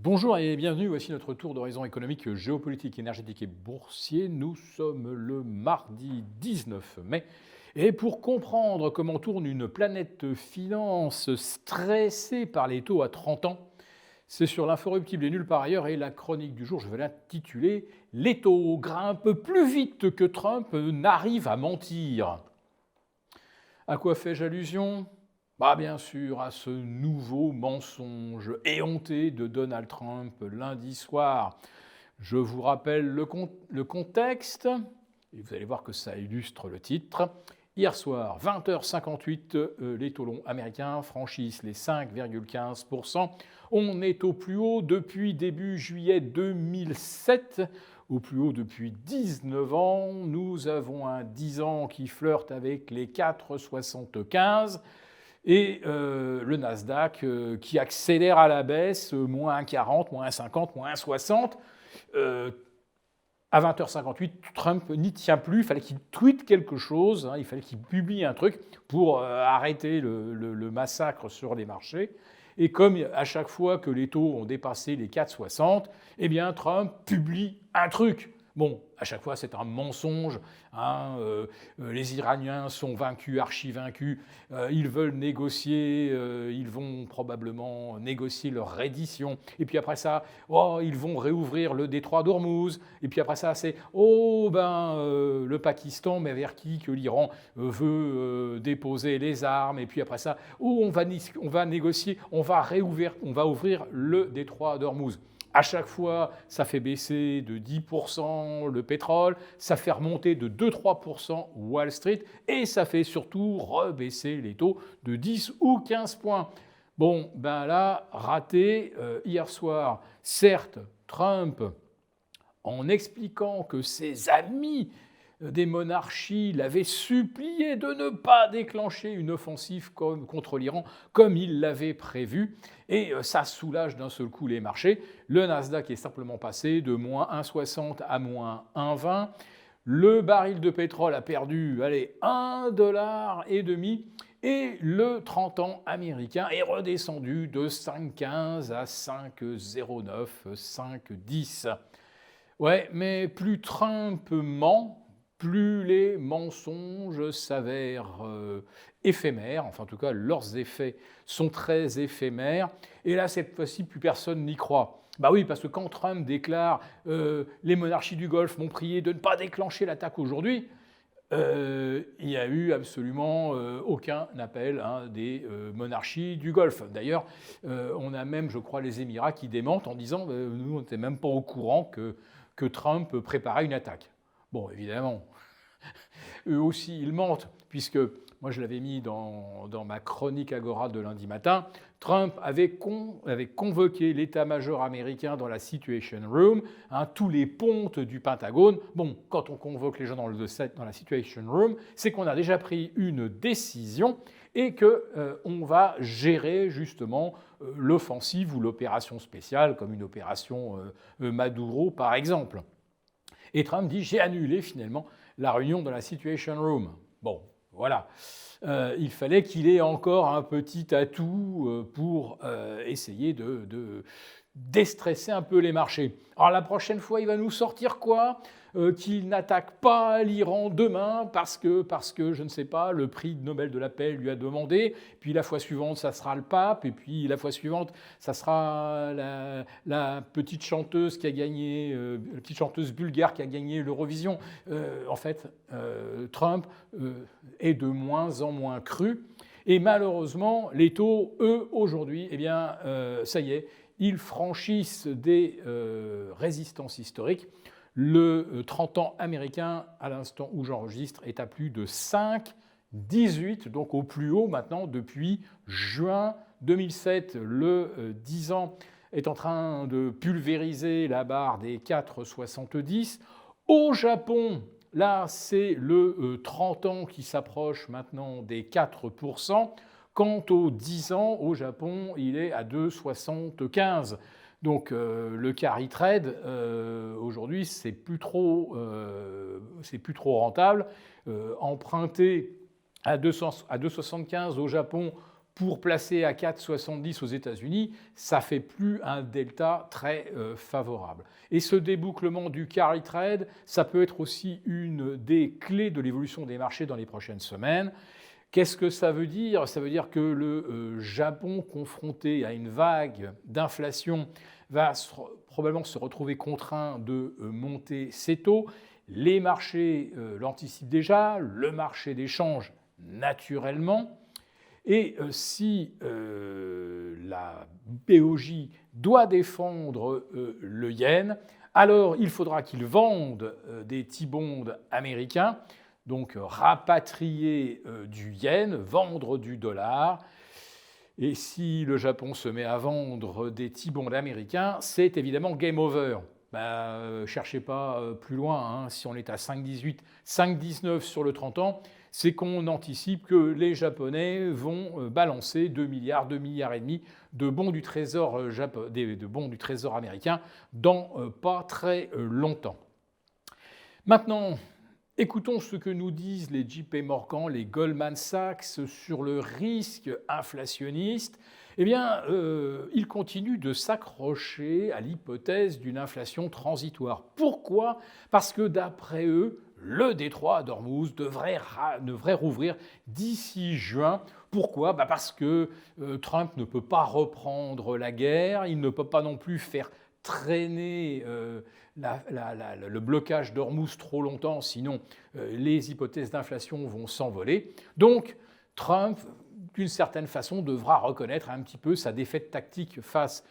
Bonjour et bienvenue, voici notre tour d'horizon économique, géopolitique, énergétique et boursier. Nous sommes le mardi 19 mai. Et pour comprendre comment tourne une planète finance stressée par les taux à 30 ans, c'est sur l'inforruptible et nulle part ailleurs. Et la chronique du jour, je vais l'intituler Les taux grimpent plus vite que Trump n'arrive à mentir. À quoi fais-je allusion? Bah bien sûr, à ce nouveau mensonge éhonté de Donald Trump lundi soir. Je vous rappelle le contexte, et vous allez voir que ça illustre le titre. Hier soir, 20h58, les taux longs américains franchissent les 5,15%. On est au plus haut depuis début juillet 2007, au plus haut depuis 19 ans. Nous avons un 10 ans qui flirte avec les 4,75. Et le Nasdaq qui accélère à la baisse, moins 1,40, moins 1,50, moins 1,60. À 20h58, Trump n'y tient plus, il fallait qu'il tweete quelque chose, il fallait qu'il publie un truc pour arrêter le massacre sur les marchés. Et comme à chaque fois que les taux ont dépassé les 4,60, eh bien Trump publie un truc. Bon, à chaque fois, c'est un mensonge. Les Iraniens sont vaincus, archi-vaincus. Ils veulent négocier. Ils vont probablement négocier leur reddition. Et puis après ça, ils vont réouvrir le détroit d'Ormuz. Et puis après ça, c'est le Pakistan m'avertit que l'Iran veut déposer les armes. Et puis après ça, on va négocier, on va ouvrir le détroit d'Ormuz. À chaque fois, ça fait baisser de 10% le pétrole, ça fait remonter de 2-3% Wall Street et ça fait surtout rebaisser les taux de 10 ou 15 points. Bon, ben là, raté hier soir. Certes, Trump, en expliquant que ses amis des monarchies l'avaient supplié de ne pas déclencher une offensive contre l'Iran comme il l'avait prévu. Et ça soulage d'un seul coup les marchés. Le Nasdaq est simplement passé de moins 1,60 à moins 1,20. Le baril de pétrole a perdu, 1,5 $. Et le 30 ans américain est redescendu de 5,15 à 5,09, 5,10. Ouais, mais plus Trump ment, plus les mensonges s'avèrent éphémères, enfin en tout cas leurs effets sont très éphémères, et là cette fois-ci plus personne n'y croit. Bah oui, parce que quand Trump déclare les monarchies du Golfe m'ont prié de ne pas déclencher l'attaque aujourd'hui, il n'y a eu absolument aucun appel des monarchies du Golfe. D'ailleurs, on a même, je crois, les Émirats qui démentent en disant nous, on n'était même pas au courant que Trump préparait une attaque. Bon, évidemment, eux aussi, ils mentent, puisque moi, je l'avais mis dans ma chronique Agora de lundi matin. Trump avait convoqué l'état-major américain dans la Situation Room, tous les pontes du Pentagone. Bon, quand on convoque les gens dans la Situation Room, c'est qu'on a déjà pris une décision et qu'on va gérer justement l'offensive ou l'opération spéciale, comme une opération Maduro par exemple. Et Trump dit « j'ai annulé finalement la réunion dans la Situation Room ». Bon, voilà. Il fallait qu'il ait encore un petit atout pour essayer de déstresser un peu les marchés. Alors la prochaine fois, il va nous sortir quoi? Qu'il n'attaque pas l'Iran demain parce que, je ne sais pas, le prix Nobel de la paix lui a demandé, puis la fois suivante, ça sera le pape, et puis la fois suivante, ça sera la petite chanteuse qui a gagné, la petite chanteuse bulgare qui a gagné l'Eurovision. En fait, Trump est de moins en moins cru, et malheureusement, les taux, eux, aujourd'hui, eh bien, ça y est, ils franchissent des résistances historiques. Le 30 ans américain, à l'instant où j'enregistre, est à plus de 5,18, donc au plus haut maintenant depuis juin 2007. Le 10 ans est en train de pulvériser la barre des 4,70. Au Japon, là, c'est le 30 ans qui s'approche maintenant des 4%. Quant aux 10 ans, au Japon, il est à 2,75. Donc le carry trade, aujourd'hui, c'est plus trop rentable. Emprunter à 2,75 au Japon pour placer à 4,70 aux États-Unis, ça fait plus un delta très favorable. Et ce débouclement du carry trade, ça peut être aussi une des clés de l'évolution des marchés dans les prochaines semaines. Qu'est-ce que ça veut dire? Ça veut dire que le Japon, confronté à une vague d'inflation, va probablement se retrouver contraint de monter ses taux. Les marchés l'anticipent déjà, le marché des changes naturellement. Et si la BOJ doit défendre le yen, alors il faudra qu'il vende des T-bonds américains, donc rapatrier du yen, vendre du dollar. Et si le Japon se met à vendre des T-bonds américains, c'est évidemment game over. Cherchez pas plus loin, hein. Si on est à 5,18, 5,19 sur le 30 ans, c'est qu'on anticipe que les Japonais vont balancer 2 milliards, 2 milliards et demi de bons du trésor, de bons du trésor américain dans pas très longtemps. Maintenant, écoutons ce que nous disent les JP Morgan, les Goldman Sachs sur le risque inflationniste. Eh bien, ils continuent de s'accrocher à l'hypothèse d'une inflation transitoire. Pourquoi? Parce que d'après eux, le détroit d'Ormuz devrait rouvrir d'ici juin. Pourquoi? Parce que Trump ne peut pas reprendre la guerre, il ne peut pas non plus faire traîner le blocage d'Ormuz trop longtemps, sinon les hypothèses d'inflation vont s'envoler. Donc, Trump, d'une certaine façon, devra reconnaître un petit peu sa défaite tactique face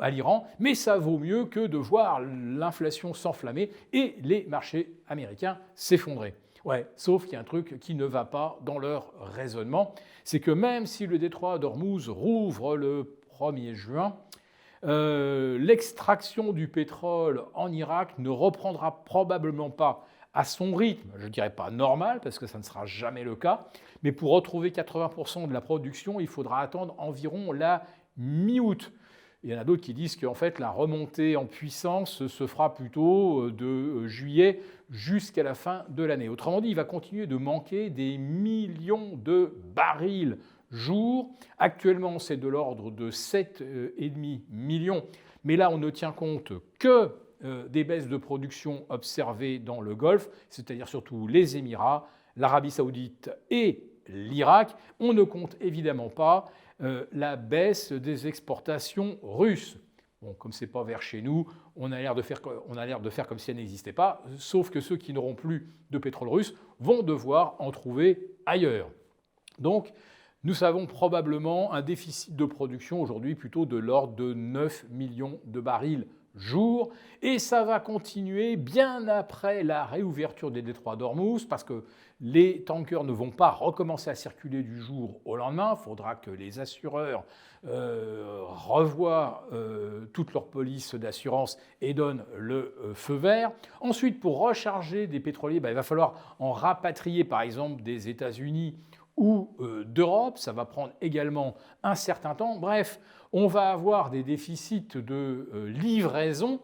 à l'Iran, mais ça vaut mieux que de voir l'inflation s'enflammer et les marchés américains s'effondrer. Ouais, sauf qu'il y a un truc qui ne va pas dans leur raisonnement, c'est que même si le détroit d'Ormuz rouvre le 1er juin, l'extraction du pétrole en Irak ne reprendra probablement pas à son rythme, je ne dirais pas normal, parce que ça ne sera jamais le cas, mais pour retrouver 80% de la production, il faudra attendre environ la mi-août. Il y en a d'autres qui disent qu'en fait, la remontée en puissance se fera plutôt de juillet jusqu'à la fin de l'année. Autrement dit, il va continuer de manquer des millions de barils jour. Actuellement, c'est de l'ordre de 7,5 millions, mais là, on ne tient compte que des baisses de production observées dans le Golfe, c'est-à-dire surtout les Émirats, l'Arabie Saoudite et l'Irak. On ne compte évidemment pas la baisse des exportations russes. Bon, comme ce n'est pas vers chez nous, on a l'air de faire comme si elle n'existait pas, sauf que ceux qui n'auront plus de pétrole russe vont devoir en trouver ailleurs. Donc, nous avons probablement un déficit de production aujourd'hui plutôt de l'ordre de 9 millions de barils jour, et ça va continuer bien après la réouverture des détroits d'Ormuz, parce que les tankers ne vont pas recommencer à circuler du jour au lendemain. Il faudra que les assureurs revoient toute leur police d'assurance et donnent le feu vert. Ensuite, pour recharger des pétroliers, il va falloir en rapatrier par exemple des États-Unis ou d'Europe. Ça va prendre également un certain temps. Bref, on va avoir des déficits de livraison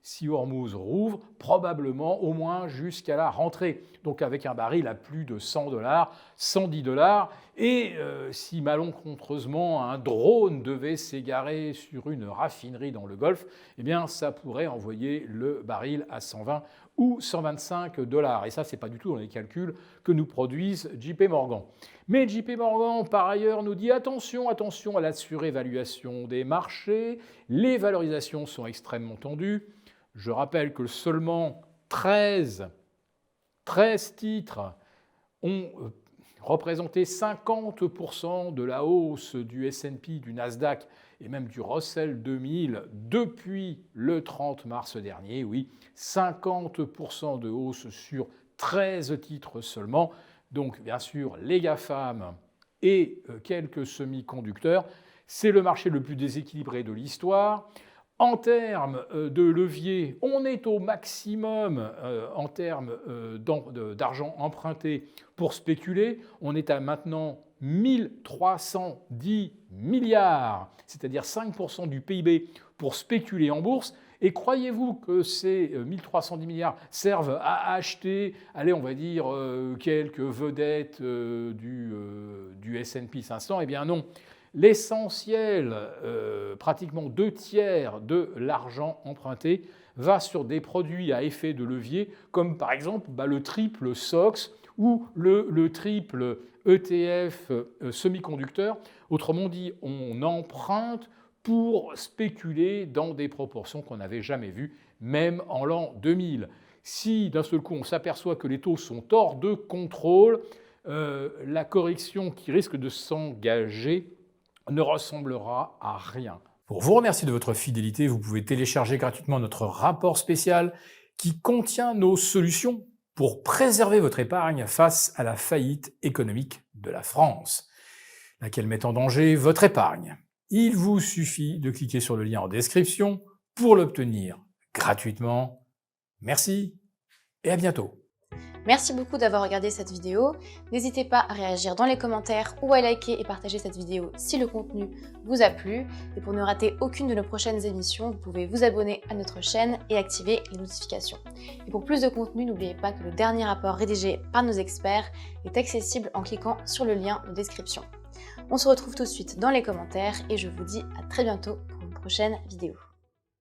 si Hormuz rouvre, probablement au moins jusqu'à la rentrée. Donc avec un baril à plus de $100, $110. Et si malencontreusement un drone devait s'égarer sur une raffinerie dans le Golfe, eh bien ça pourrait envoyer le baril à 120 ou $125. Et ça, ce n'est pas du tout dans les calculs que nous produisent JP Morgan. Mais JP Morgan, par ailleurs, nous dit attention, attention à la surévaluation des marchés. Les valorisations sont extrêmement tendues. Je rappelle que seulement 13 titres ont représenté 50% de la hausse du S&P, du Nasdaq et même du Russell 2000 depuis le 30 mars dernier. Oui, 50% de hausse sur 13 titres seulement. Donc bien sûr, les GAFAM et quelques semi-conducteurs, c'est le marché le plus déséquilibré de l'histoire. En termes de levier, on est au maximum en termes d'argent emprunté pour spéculer. On est à maintenant 1310 milliards, c'est-à-dire 5% du PIB pour spéculer en bourse. Et croyez-vous que ces 1310 milliards servent à acheter, allez, on va dire, quelques vedettes du S&P 500? Eh bien non. L'essentiel, pratiquement 2/3 de l'argent emprunté, va sur des produits à effet de levier, comme par exemple le triple SOX ou le triple ETF semi-conducteur. Autrement dit, on emprunte pour spéculer dans des proportions qu'on n'avait jamais vues, même en l'an 2000. Si d'un seul coup on s'aperçoit que les taux sont hors de contrôle, la correction qui risque de s'engager ne ressemblera à rien. Pour vous remercier de votre fidélité, vous pouvez télécharger gratuitement notre rapport spécial qui contient nos solutions pour préserver votre épargne face à la faillite économique de la France, laquelle met en danger votre épargne. Il vous suffit de cliquer sur le lien en description pour l'obtenir gratuitement. Merci et à bientôt. Merci beaucoup d'avoir regardé cette vidéo. N'hésitez pas à réagir dans les commentaires ou à liker et partager cette vidéo si le contenu vous a plu. Et pour ne rater aucune de nos prochaines émissions, vous pouvez vous abonner à notre chaîne et activer les notifications. Et pour plus de contenu, n'oubliez pas que le dernier rapport rédigé par nos experts est accessible en cliquant sur le lien de description. On se retrouve tout de suite dans les commentaires et je vous dis à très bientôt pour une prochaine vidéo.